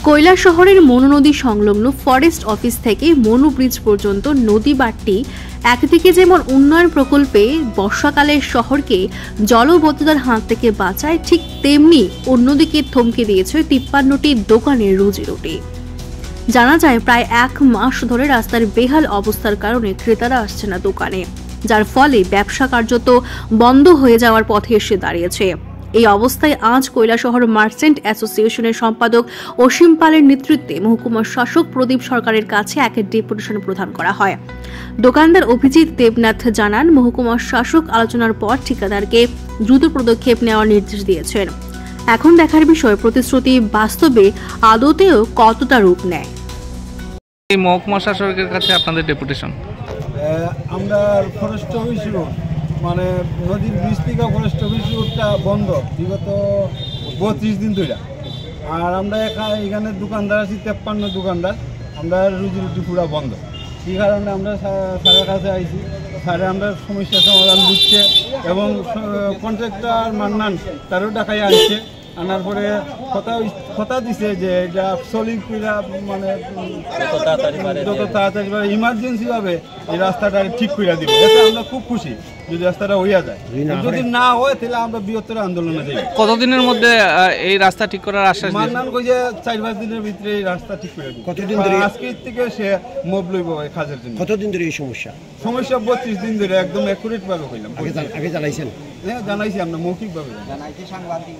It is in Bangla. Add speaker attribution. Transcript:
Speaker 1: কৈলাসহরের মনু নদী সংলগ্ন ফরেস্ট অফিস থেকে মনু ব্রিজ পর্যন্ত নদী বাঁধটি একদিকে যেমন উন্নয়ন প্রকল্পে বর্ষাকালের শহরকে জলবদ্ধতার হাত থেকে বাঁচায়, ঠিক তেমনি অন্যদিকে থমকে দিয়েছে ৫৩টি দোকানের রুজিরুটি। জানা যায়, প্রায় ১ মাস ধরে রাস্তার বেহাল অবস্থার কারণে ক্রেতারা আসছে না দোকানে, যার ফলে ব্যবসা কার্যত বন্ধ হয়ে যাওয়ার পথে এসে দাঁড়িয়েছে। এই অবস্থায় আজ কৈলাসহর মার্চেন্ট অ্যাসোসিয়েশনের সম্পাদক অসীম পালের নেতৃত্বে মহকুমা শাসক প্রদীপ সরকারের কাছে এক ডেপুটেশন প্রদান করা হয়। দোকানদার অভিজিৎ দেবনাথ জানান, মহকুমা শাসক আলোচনার পর ঠিকাদারকে দ্রুত পদক্ষেপ নেওয়ার নির্দেশ দিয়েছেন। এখন দেখার বিষয় প্রতিশ্রুতি বাস্তবে আদতেও কতটা রূপ নেয়।
Speaker 2: এই মহকুমা শাসকের কাছে আপনাদের ডেপুটেশন,
Speaker 3: আমরা ফরেস্ট অফিস রোড মানে নদীর ব্রিজ থেকে ফরেস্ট অফিস রোডটা বন্ধ বিগত ৩২ দিন ধরে। আর আমরা এখানে দোকানদার আছি ৫৩ দোকানদার, আমরা রুজি রুটি পুরা বন্ধ। কী কারণে আমরা স্যারের কাছে আইছি, স্যারে আমরা সমস্যার সমাধান দিচ্ছে এবং কন্ট্রাক্টর মান্নান তারও টাকায় আসছে। আনার পরে কথা দিছে যে এটা সলিং কইরা মানে যত তাড়াতাড়ি ইমার্জেন্সি ভাবে এই রাস্তাটা ঠিক করে দিব। এতে আমরা খুব খুশি যদি রাস্তাটা হইয়া যায়। যদি না হয় তাহলে আমরা বৃহত্তর আন্দোলনে যাই।
Speaker 2: কতদিনের মধ্যে এই রাস্তা ঠিক করার আশ্বাস দিয়েছে?
Speaker 3: মান্নান কই যে ৪-৫ দিনের ভিতরে এই রাস্তা ঠিক করে দিব।
Speaker 4: কতদিন ধরে
Speaker 3: আজকে থেকে সে মোব লইব কাজের জন্য।
Speaker 4: কতদিন ধরে এই সমস্যা?
Speaker 3: ৩২ দিন ধরে একদম অ্যাকুরেট ভাবে কইলাম।
Speaker 4: আগে জানাইছেন?
Speaker 3: হ্যাঁ জানাইছি, আমরা মৌখিকভাবে জানাইছি, সাংবাদিক